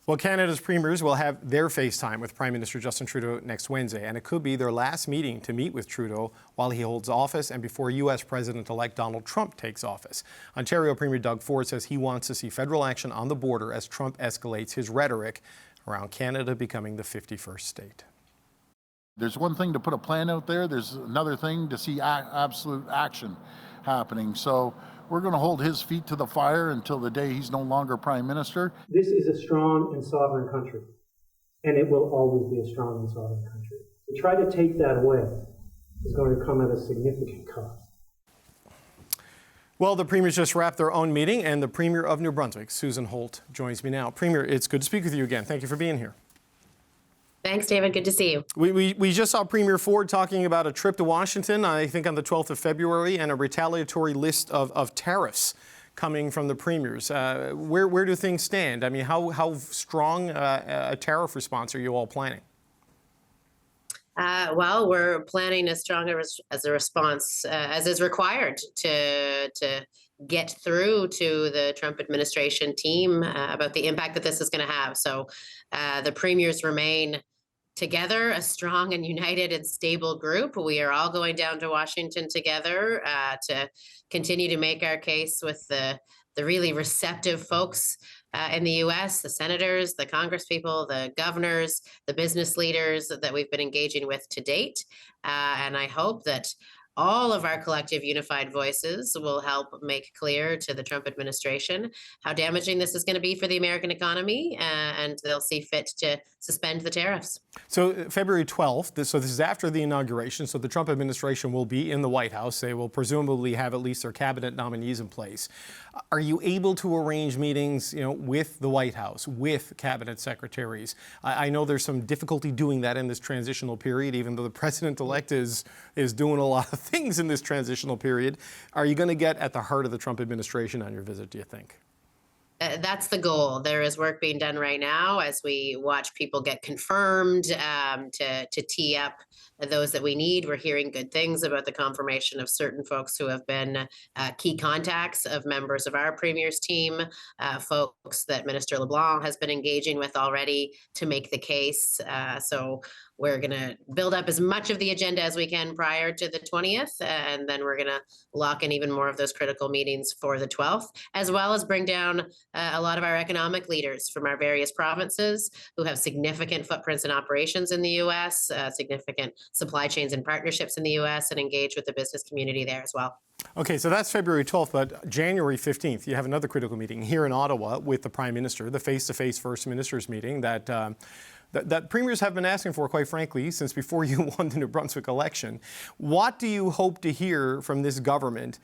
Well, Canada's premiers will have their FaceTime with Prime Minister Justin Trudeau next Wednesday, and it could be their last meeting to meet with Trudeau while he holds office and before U.S. President-elect Donald Trump takes office. Ontario Premier Doug Ford says he wants to see federal action on the border as Trump escalates his rhetoric around Canada becoming the 51st state. There's one thing to put a plan out there. There's another thing to see absolute action happening. So we're going to hold his feet to the fire until the day he's no longer Prime Minister. This is a strong and sovereign country, and it will always be a strong and sovereign country. To try to take that away is going to come at a significant cost. Well, the premiers just wrapped their own meeting, and the Premier of New Brunswick, Susan Holt, joins me now. Premier, it's good to speak with you again. Thank you for being here. Thanks, David. Good to see you. We just saw Premier Ford talking about a trip to Washington, I think on the 12th of February, and a retaliatory list of tariffs coming from the premiers. Where do things stand? I mean, how strong a tariff response are you all planning? Well, we're planning as strong as a response as is required to get through to the Trump administration team about the impact that this is going to have. So the premiers remain together, a strong and united and stable group. We are all going down to Washington together to continue to make our case with the really receptive folks in the U.S., the senators, the congresspeople, the governors, the business leaders that we've been engaging with to date. And I hope that all of our collective unified voices will help make clear to the Trump administration how damaging this is going to be for the American economy, and they'll see fit to suspend the tariffs. So February 12th, so this is after the inauguration, so the Trump administration will be in the White House. They will presumably have at least their cabinet nominees in place. Are you able to arrange meetings, with the White House, with cabinet secretaries? I know there's some difficulty doing that in this transitional period, even though the president-elect is doing a lot of things in this transitional period. Are you going to get at the heart of the Trump administration on your visit, do you think? That's the goal. There is work being done right now as we watch people get confirmed to tee up those that we need. We're hearing good things about the confirmation of certain folks who have been key contacts of members of our premier's team, folks that Minister LeBlanc has been engaging with already to make the case. So we're going to build up as much of the agenda as we can prior to the 20th, and then we're going to lock in even more of those critical meetings for the 12th, as well as bring down a lot of our economic leaders from our various provinces who have significant footprints and operations in the U.S., significant supply chains and partnerships in the U.S., and engage with the business community there as well. Okay, so that's February 12th, but January 15th, you have another critical meeting here in Ottawa with the Prime Minister, the face-to-face First Ministers meeting that premiers have been asking for, quite frankly, since before you won the New Brunswick election. What do you hope to hear from this government,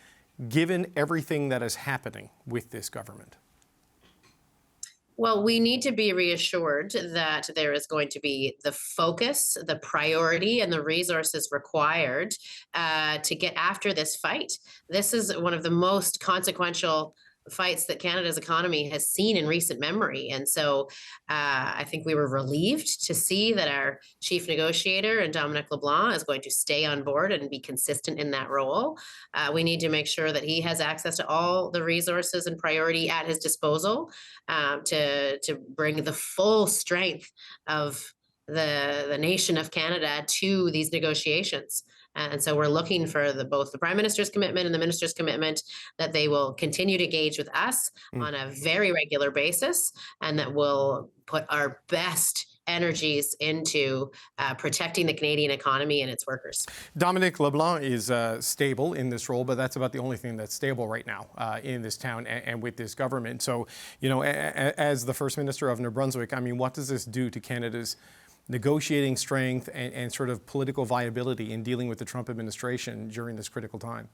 given everything that is happening with this government? Well, we need to be reassured that there is going to be the focus, the priority, and the resources required to get after this fight. This is one of the most consequential fights that Canada's economy has seen in recent memory. And so I think we were relieved to see that our chief negotiator and Dominic LeBlanc is going to stay on board and be consistent in that role. We need to make sure that he has access to all the resources and priority at his disposal to bring the full strength of the nation of Canada to these negotiations. And so we're looking for both the Prime Minister's commitment and the Minister's commitment that they will continue to engage with us on a very regular basis, and that we'll put our best energies into protecting the Canadian economy and its workers. Dominic LeBlanc is stable in this role, but that's about the only thing that's stable right now in this town and with this government. So, as the First Minister of New Brunswick, I mean, what does this do to Canada's negotiating strength and sort of political viability in dealing with the Trump administration during this critical time?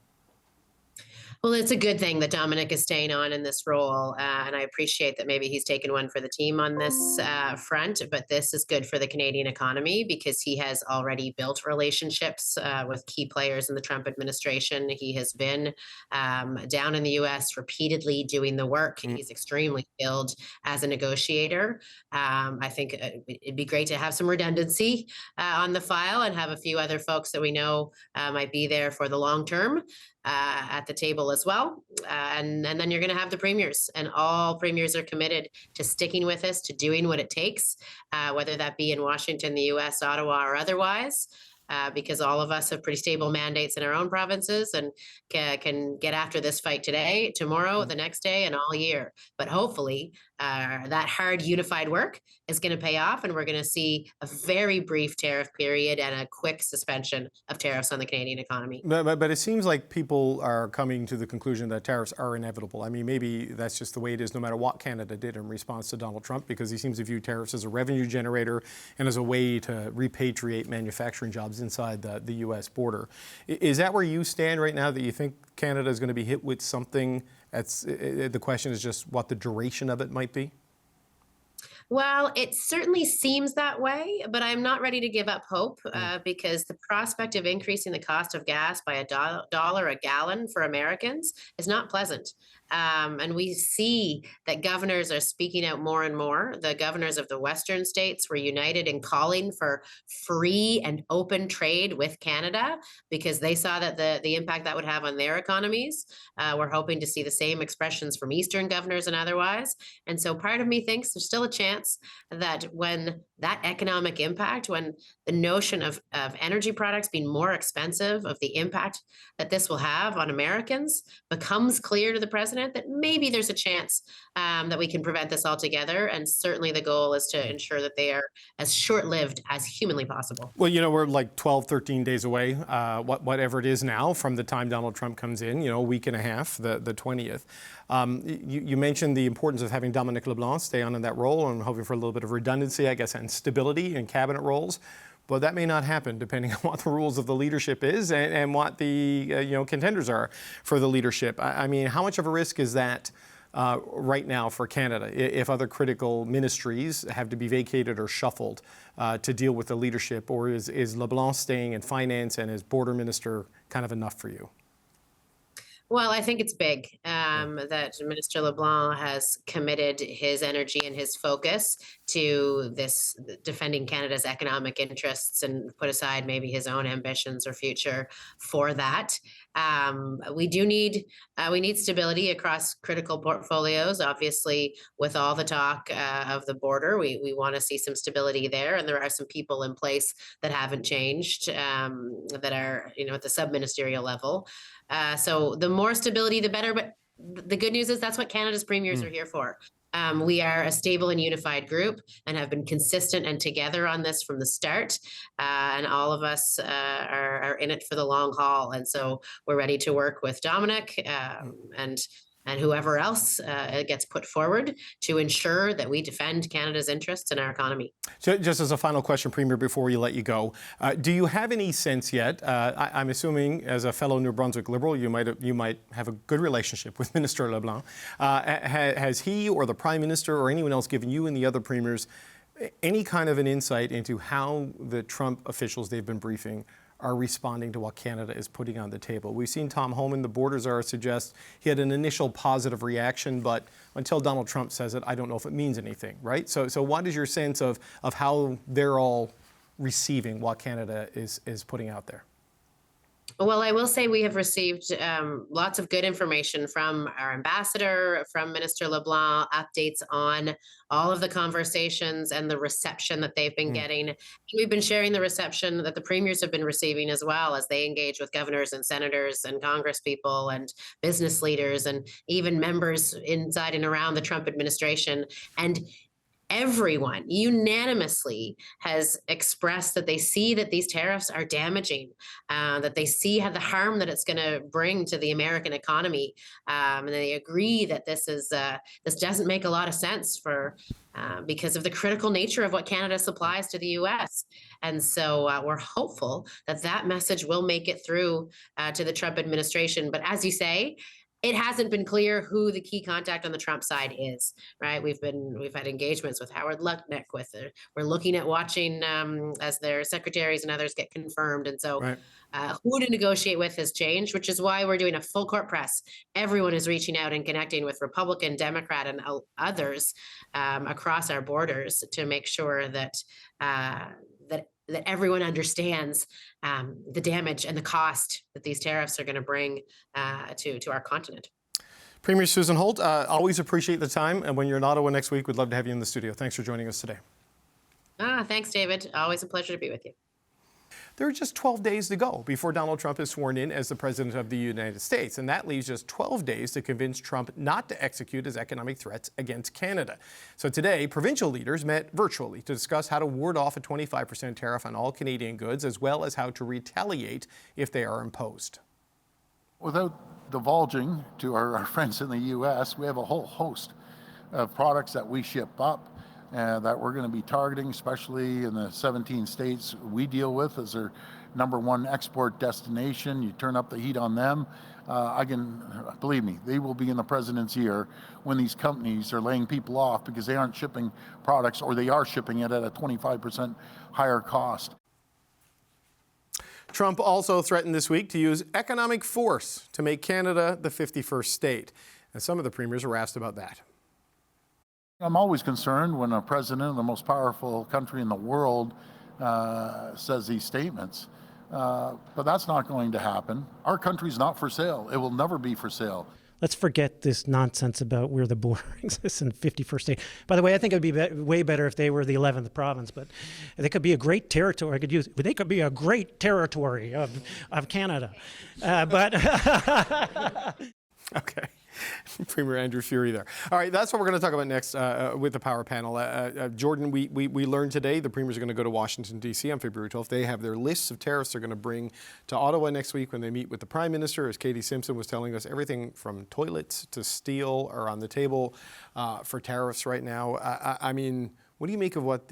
Well, it's a good thing that Dominic is staying on in this role, and I appreciate that maybe he's taken one for the team on this front, but this is good for the Canadian economy because he has already built relationships with key players in the Trump administration. He has been down in the U.S. repeatedly doing the work. He's extremely skilled as a negotiator. I think it'd be great to have some redundancy on the file and have a few other folks that we know might be there for the long term. at the table as well. And then you're going to have the premiers, and all premiers are committed to sticking with us, to doing what it takes, whether that be in Washington, the US, Ottawa, or otherwise. Because all of us have pretty stable mandates in our own provinces and can get after this fight today, tomorrow, the next day, and all year. But hopefully that hard unified work is going to pay off, and we're going to see a very brief tariff period and a quick suspension of tariffs on the Canadian economy. But it seems like people are coming to the conclusion that tariffs are inevitable. I mean, maybe that's just the way it is no matter what Canada did in response to Donald Trump, because he seems to view tariffs as a revenue generator and as a way to repatriate manufacturing jobs inside the U.S. border. Is that where you stand right now, that you think Canada is going to be hit with something? The question is just what the duration of it might be? Well, it certainly seems that way, but I'm not ready to give up hope because the prospect of increasing the cost of gas by $1 a gallon for Americans is not pleasant. And we see that governors are speaking out more and more. The governors of the Western states were united in calling for free and open trade with Canada because they saw that the impact that would have on their economies. We're hoping to see the same expressions from Eastern governors and otherwise. And so part of me thinks there's still a chance that when that economic impact, when the notion of energy products being more expensive, of the impact that this will have on Americans becomes clear to the president, that maybe there's a chance that we can prevent this altogether. And certainly the goal is to ensure that they are as short-lived as humanly possible. Well, we're like 12, 13 days away, whatever it is now, from the time Donald Trump comes in, a week and a half, the 20th. You mentioned the importance of having Dominic LeBlanc stay on in that role, and hoping for a little bit of redundancy, I guess, and stability in cabinet roles. But that may not happen depending on what the rules of the leadership is and what the contenders are for the leadership. I mean, how much of a risk is that right now for Canada if other critical ministries have to be vacated or shuffled to deal with the leadership? Or is LeBlanc staying in finance and as border minister kind of enough for you? Well, I think it's big that Minister LeBlanc has committed his energy and his focus to this defending Canada's economic interests and put aside maybe his own ambitions or future for that. We need stability across critical portfolios. Obviously, with all the talk of the border, we want to see some stability there. And there are some people in place that haven't changed that are, at the sub-ministerial level. So the more stability, the better. But the good news is that's what Canada's premiers are here for. We are a stable and unified group and have been consistent and together on this from the start. And all of us are in it for the long haul. And so we're ready to work with Dominic and whoever else gets put forward to ensure that we defend Canada's interests and our economy. So just as a final question, Premier, before we let you go, do you have any sense yet, I'm assuming as a fellow New Brunswick Liberal, you might have a good relationship with Minister LeBlanc. Has he or the Prime Minister or anyone else given you and the other premiers any kind of an insight into how the Trump officials they've been briefing are responding to what Canada is putting on the table? We've seen Tom Homan, the border czar, suggest he had an initial positive reaction, but until Donald Trump says it, I don't know if it means anything, right? So what is your sense of how they're all receiving what Canada is putting out there? Well, I will say we have received lots of good information from our ambassador, from Minister LeBlanc, updates on all of the conversations and the reception that they've been getting. We've been sharing the reception that the premiers have been receiving as well as they engage with governors and senators and congresspeople and business leaders and even members inside and around the Trump administration. And everyone unanimously has expressed that they see that these tariffs are damaging, that they see how the harm that it's going to bring to the American economy, and they agree that this doesn't make a lot of sense because of the critical nature of what Canada supplies to the U.S. And so we're hopeful that message will make it through to the Trump administration. But as you say, it hasn't been clear who the key contact on the Trump side is, right? We've had engagements with Howard Lutnick. We're looking at watching as their secretaries and others get confirmed, and so Right. Who to negotiate with has changed, which is why we're doing a full court press. Everyone is reaching out and connecting with Republican, Democrat, and others across our borders to make sure that that everyone understands the damage and the cost that these tariffs are going to bring to our continent. Premier Susan Holt, always appreciate the time. And when you're in Ottawa next week, we'd love to have you in the studio. Thanks for joining us today. Thanks, David. Always a pleasure to be with you. There are just 12 days to go before Donald Trump is sworn in as the President of the United States, and that leaves just 12 days to convince Trump not to execute his economic threats against Canada. So today, provincial leaders met virtually to discuss how to ward off a 25% tariff on all Canadian goods, as well as how to retaliate if they are imposed. Without divulging to our friends in the U.S., we have a whole host of products that we ship up that we're going to be targeting, especially in the 17 states we deal with as their #1 export destination. You turn up the heat on them. Believe me, they will be in the president's ear when these companies are laying people off because they aren't shipping products, or they are shipping it at a 25% higher cost. Trump also threatened this week to use economic force to make Canada the 51st state. And some of the premiers were asked about that. I'm always concerned when a president of the most powerful country in the world says these statements, but that's not going to happen. Our country's not for sale. It will never be for sale. Let's forget this nonsense about where the border exists in 51st state. By the way, I think it would be way better if they were the 11th province, but they could be a great territory. They could be a great territory of Canada. Okay. Premier Andrew Furey there. All right, that's what we're going to talk about next with the Power Panel. Jordan, we learned today the premiers are going to go to Washington, D.C. on February 12th. They have their lists of tariffs they're going to bring to Ottawa next week when they meet with the Prime Minister. As Katie Simpson was telling us, everything from toilets to steel are on the table for tariffs right now. I mean, what do you make of what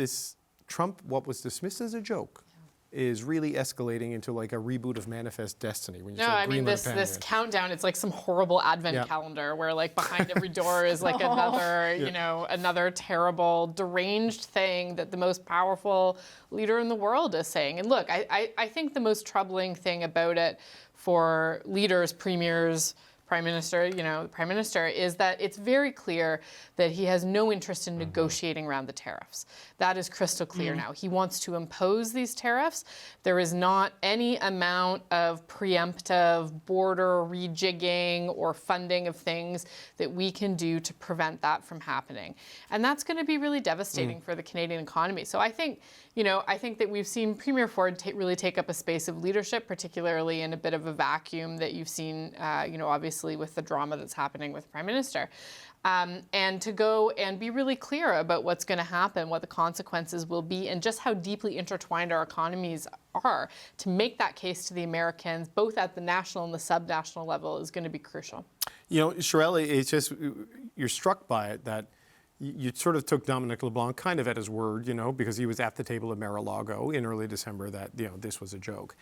was dismissed as a joke, is really escalating into like a reboot of Manifest Destiny? When you this countdown, it's like some horrible advent calendar where like behind every door is like another terrible, deranged thing that the most powerful leader in the world is saying. And look, I think the most troubling thing about it for leaders, premiers, Prime Minister, the Prime Minister, is that it's very clear that he has no interest in negotiating around the tariffs. That is crystal clear now. He wants to impose these tariffs. There is not any amount of preemptive border rejigging or funding of things that we can do to prevent that from happening. And that's going to be really devastating for the Canadian economy. So I think that we've seen Premier Ford really take up a space of leadership, particularly in a bit of a vacuum that you've seen, obviously with the drama that's happening with the Prime Minister. And to go and be really clear about what's going to happen, what the consequences will be, and just how deeply intertwined our economies are, to make that case to the Americans, both at the national and the subnational level, is going to be crucial. Sherelle, it's just, you're struck by it that you sort of took Dominic LeBlanc kind of at his word, because he was at the table at Mar-a-Lago in early December that, this was a joke.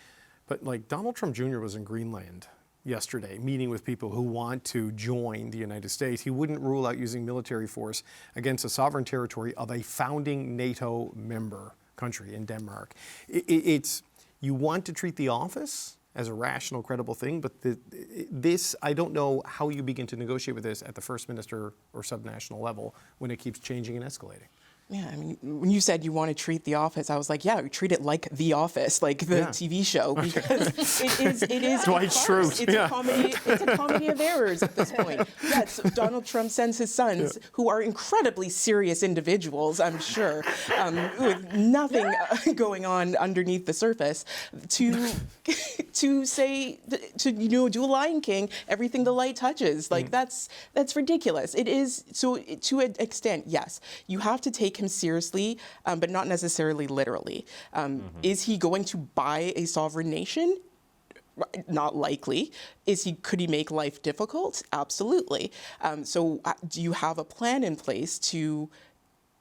But like Donald Trump Jr. was in Greenland yesterday, meeting with people who want to join the United States. He wouldn't rule out using military force against a sovereign territory of a founding NATO member country in Denmark. You want to treat the office as a rational, credible thing, but I don't know how you begin to negotiate with this at the First Minister or subnational level when it keeps changing and escalating. Yeah, I mean, when you said you want to treat The Office, I was like, we treat it like The Office, like the TV show, because it is Dwight Schrute. It's a comedy. It's a comedy of errors at this point. Yes, Donald Trump sends his sons, who are incredibly serious individuals, I'm sure, with nothing going on underneath the surface, to say do a Lion King, everything the light touches. Like that's ridiculous. It is. So to an extent, yes, you have to take him seriously, but not necessarily literally. Is he going to buy a sovereign nation? Not likely. Could he make life difficult? Absolutely. So do you have a plan in place to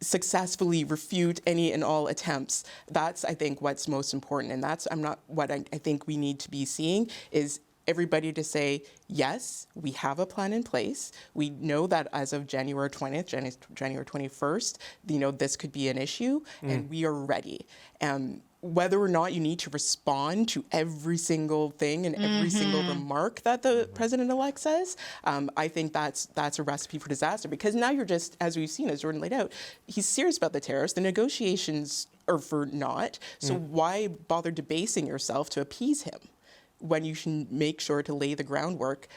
successfully refute any and all attempts? That's, I think, what's most important. And that's what I think we need to be seeing is everybody to say, yes, we have a plan in place. We know that as of January 20th, January 21st, this could be an issue, and we are ready. whether or not you need to respond to every single thing and every single remark that the president-elect says, I think that's a recipe for disaster, because now you're just, as we've seen, as Jordan laid out, he's serious about the tariffs. The negotiations are for naught. So why bother debasing yourself to appease him when you should make sure to lay the groundwork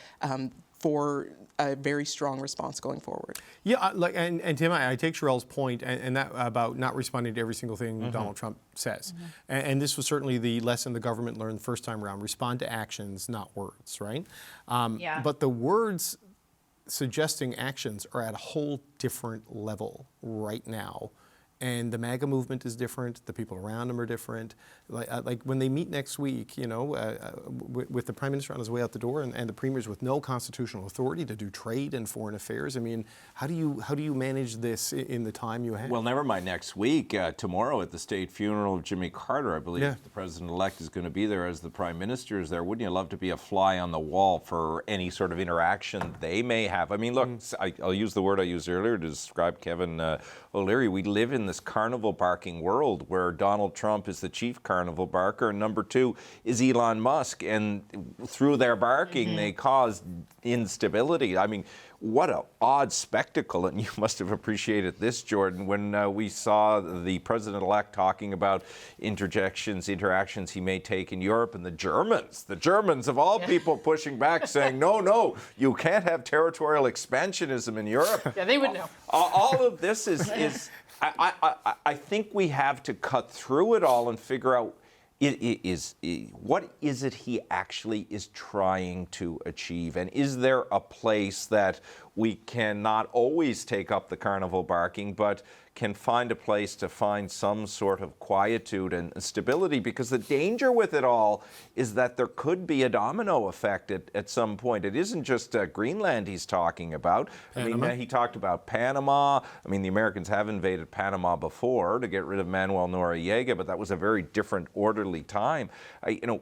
for a very strong response going forward? Yeah, and Tim, I take Sherelle's point, and that about not responding to every single thing Donald Trump says. And this was certainly the lesson the government learned the first time around: respond to actions, not words, right? But the words suggesting actions are at a whole different level right now. And the MAGA movement is different. The people around them are different. Like when they meet next week, with the Prime Minister on his way out the door and the premiers with no constitutional authority to do trade and foreign affairs. I mean, how do you manage this in the time you have? Well, never mind next week. Tomorrow at the state funeral of Jimmy Carter, I believe the president-elect is going to be there as the Prime Minister is there. Wouldn't you love to be a fly on the wall for any sort of interaction they may have? I mean, look, I'll use the word I used earlier to describe Kevin O'Leary. We live in this carnival barking world where Donald Trump is the chief carnival barker, and number two is Elon Musk, and through their barking they cause instability. I mean, what an odd spectacle, and you must have appreciated this, Jordan, when we saw the president-elect talking about interactions he may take in Europe, and the Germans of all people pushing back, saying, no, you can't have territorial expansionism in Europe. Yeah, they would know. All of this is I think we have to cut through it all and figure out what is it he actually is trying to achieve, and is there a place that we can not always take up the carnival barking, but can find a place to find some sort of quietude and stability? Because the danger with it all is that there could be a domino effect at some point. It isn't just Greenland he's talking about. Panama. I mean, he talked about Panama. I mean, the Americans have invaded Panama before to get rid of Manuel Noriega, but that was a very different, orderly time.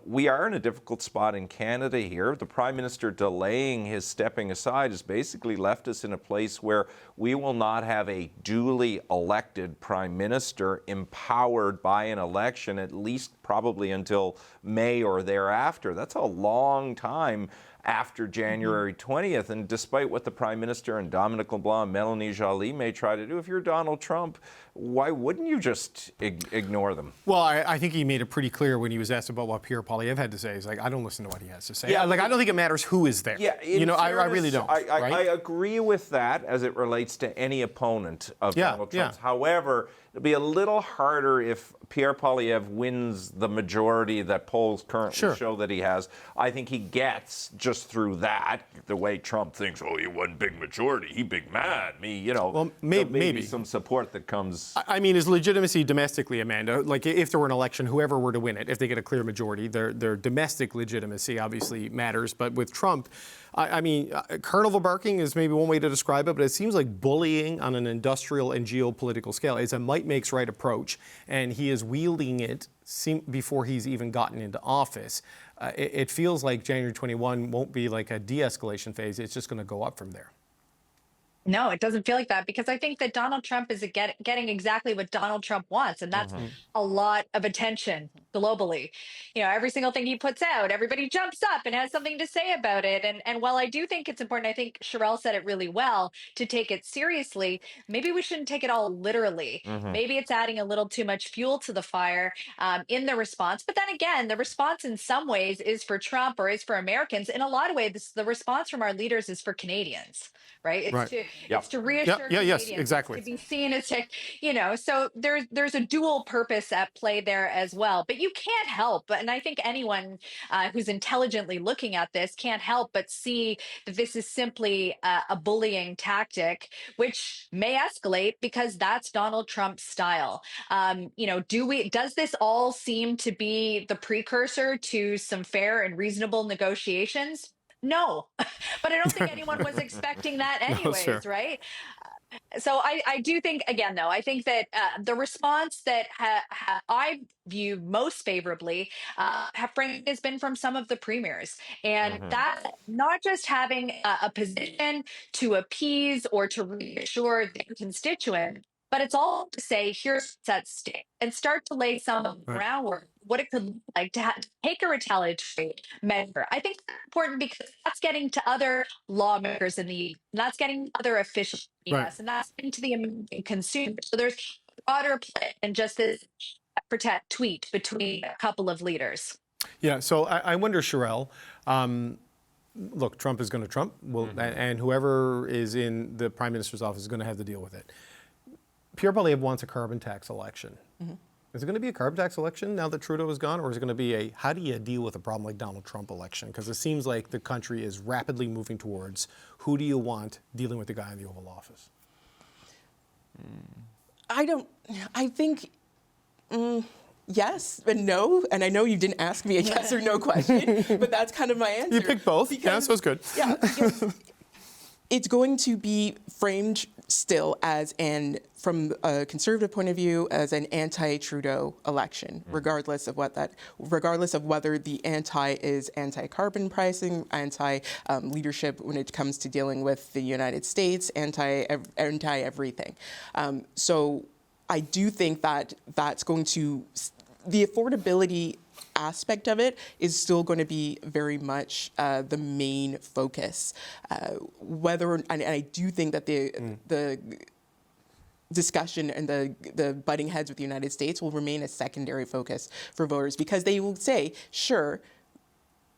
We are in a difficult spot in Canada here. The Prime Minister delaying his stepping aside has basically left us in a place where we will not have a duly elected Prime Minister empowered by an election, at least probably until May or thereafter. That's a long time after January 20th. And despite what the Prime Minister and Dominic LeBlanc and Melanie Joly may try to do, if you're Donald Trump, why wouldn't you just ignore them? Well, I think he made it pretty clear when he was asked about what Pierre Poilievre had to say. He's like, I don't listen to what he has to say. Yeah, I don't think it matters who is there. Yeah, I really don't. I agree with that as it relates to any opponent of Donald Trump's. However, it'll be a little harder if Pierre Poilievre wins the majority that polls currently show that he has. I think he gets just through that, the way Trump thinks, he won big majority, he big man, me, Well, maybe some support that comes. I mean, his legitimacy domestically, Amanda, like if there were an election, whoever were to win it, if they get a clear majority, their domestic legitimacy obviously matters. But with Trump, I mean, carnival barking is maybe one way to describe it, but it seems like bullying on an industrial and geopolitical scale. It's a might makes right approach, and he is wielding it before he's even gotten into office. It feels like January 21 won't be like a de-escalation phase. It's just going to go up from there. No, it doesn't feel like that, because I think that Donald Trump is getting exactly what Donald Trump wants, and that's a lot of attention globally. Every single thing he puts out, everybody jumps up and has something to say about it. And while I do think it's important, I think Sherelle said it really well, to take it seriously, maybe we shouldn't take it all literally. Maybe it's adding a little too much fuel to the fire in the response. But then again, the response in some ways is for Trump or is for Americans. In a lot of ways, the response from our leaders is for Canadians. Right? It's to reassure Canadians, exactly. to be seen as, so there's a dual purpose at play there as well. But you can't help, and I think anyone who's intelligently looking at this can't help but see that this is simply a bullying tactic, which may escalate because that's Donald Trump's style. Does this all seem to be the precursor to some fair and reasonable negotiations? No, but I don't think anyone was expecting that anyways, right? So I do think, again, though, I think that the response that I view most favorably has been from some of the premiers. And that not just having a position to appease or to reassure their constituents, but it's all to say, here's what's at stake, and start to lay some groundwork, what it could look like to take a retaliatory measure. I think that's important because that's getting to other lawmakers in the EU, and that's getting to other officials in the US, and that's getting to the American consumer. So there's a broader play than just this protect tweet between a couple of leaders. Yeah, so I wonder, Sherelle, look, Trump is going to Trump, and whoever is in the Prime Minister's office is going to have to deal with it. Pierre Poilievre wants a carbon tax election. Is it going to be a carbon tax election now that Trudeau is gone, or is it going to be a how do you deal with a problem like Donald Trump election? Because it seems like the country is rapidly moving towards who do you want dealing with the guy in the Oval Office? I think yes and no, and I know you didn't ask me a yes or no question, but that's kind of my answer. You picked both, yeah, so it's good. Yeah, it's going to be framed still as from a conservative point of view, as an anti-Trudeau election, regardless of whether the anti is anti-carbon pricing, anti-leadership when it comes to dealing with the United States, anti-everything. So I do think that that's going to, the affordability aspect of it is still going to be very much the main focus. And I do think that the discussion and the butting heads with the United States will remain a secondary focus for voters, because they will say, sure,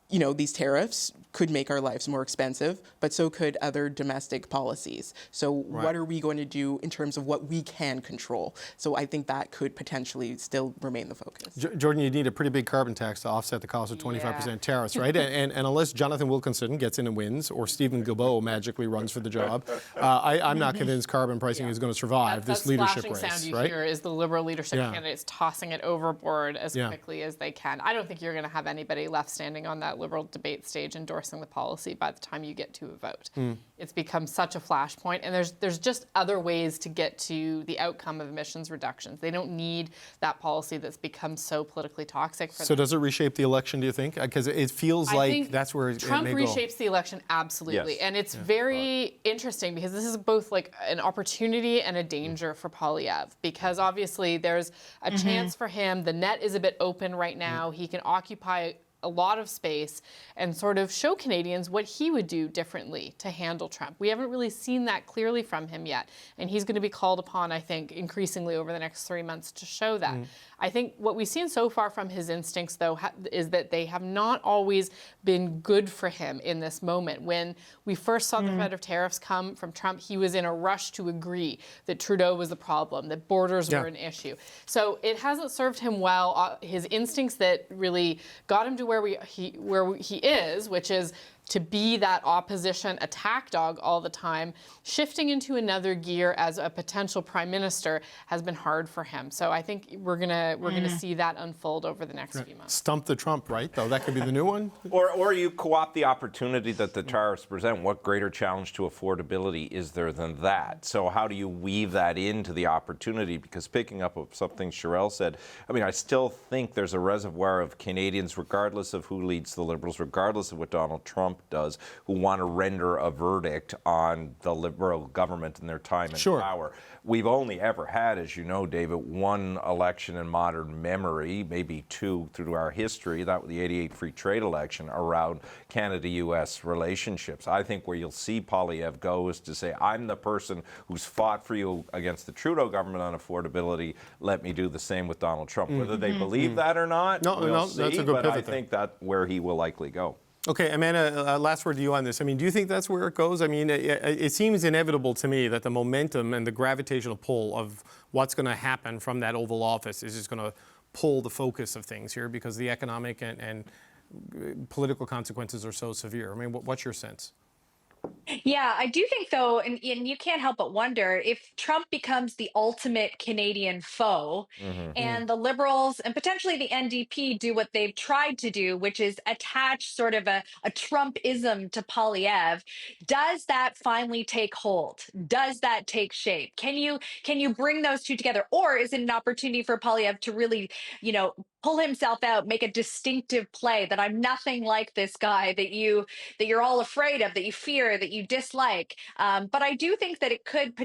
these tariffs could make our lives more expensive, but so could other domestic policies. So what are we going to do in terms of what we can control? So I think that could potentially still remain the focus. Jordan, you need a pretty big carbon tax to offset the cost of 25% tariffs, right? and unless Jonathan Wilkinson gets in and wins, or Stephen Guilbeault magically runs for the job, I'm not convinced carbon pricing is going to survive this leadership race. Sound you right? hear is the Liberal leadership candidates tossing it overboard as quickly as they can. I don't think you're going to have anybody left standing on that Liberal debate stage endorsing the policy by the time you get to a vote. It's become such a flashpoint, and there's just other ways to get to the outcome of emissions reductions. They don't need that policy that's become so politically toxic for them. So does it reshape the election, do you think? Because it feels like that's where Trump it may reshapes the election, absolutely. Yes. And it's very interesting because this is both like an opportunity and a danger for Poilievre, because obviously there's a chance for him. The net is a bit open right now. He can occupy a lot of space and sort of show Canadians what he would do differently to handle Trump. We haven't really seen that clearly from him yet. And he's going to be called upon, I think, increasingly over the next 3 months to show that. I think what we've seen so far from his instincts, though, is that they have not always been good for him in this moment. When we first saw the threat of tariffs come from Trump, he was in a rush to agree that Trudeau was the problem, that borders were an issue. So it hasn't served him well. His instincts that really got him to where he is, which is to be that opposition attack dog all the time, shifting into another gear as a potential prime minister has been hard for him. So I think we're gonna see that unfold over the next few months. Stump the Trump, right? Though that could be the new one. Or you co-opt the opportunity that the tariffs present. What greater challenge to affordability is there than that? So how do you weave that into the opportunity? Because picking up of something Sherelle said, I mean, I still think there's a reservoir of Canadians, regardless of who leads the Liberals, regardless of what Donald Trump does, who want to render a verdict on the Liberal government and their time in power. We've only ever had, as you know, David, one election in modern memory, maybe two through our history, that was the '88 free trade election around Canada-U.S. relationships. I think where you'll see Poilievre go is to say, I'm the person who's fought for you against the Trudeau government on affordability. Let me do the same with Donald Trump. Whether they believe that or not, we'll see, that's a good but pivot I think that's where he will likely go. Okay, Amanda, last word to you on this. I mean, do you think that's where it goes? I mean, it seems inevitable to me that the momentum and the gravitational pull of what's going to happen from that Oval Office is just going to pull the focus of things here because the economic and political consequences are so severe. I mean, what's your sense? Yeah, I do think, though, and you can't help but wonder if Trump becomes the ultimate Canadian foe and the Liberals and potentially the NDP do what they've tried to do, which is attach sort of a Trumpism to Poilievre. Does that finally take hold? Does that take shape? Can you bring those two together? Or is it an opportunity for Poilievre to really, pull himself out, make a distinctive play that I'm nothing like this guy that you're all afraid of, that you fear, that you dislike. But I do think that it could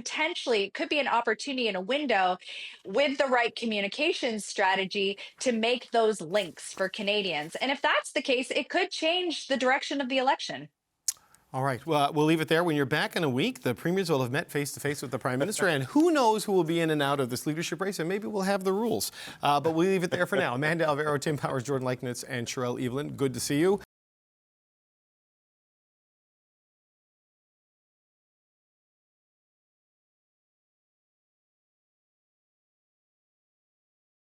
be an opportunity and a window with the right communications strategy to make those links for Canadians. And if that's the case, it could change the direction of the election. All right, well, we'll leave it there. When you're back in a week, the premiers will have met face-to-face with the Prime Minister, and who knows who will be in and out of this leadership race, and maybe we'll have the rules. But we'll leave it there for now. Amanda Alvaro, Tim Powers, Jordan Leichnitz, and Sherelle Evelyn, good to see you.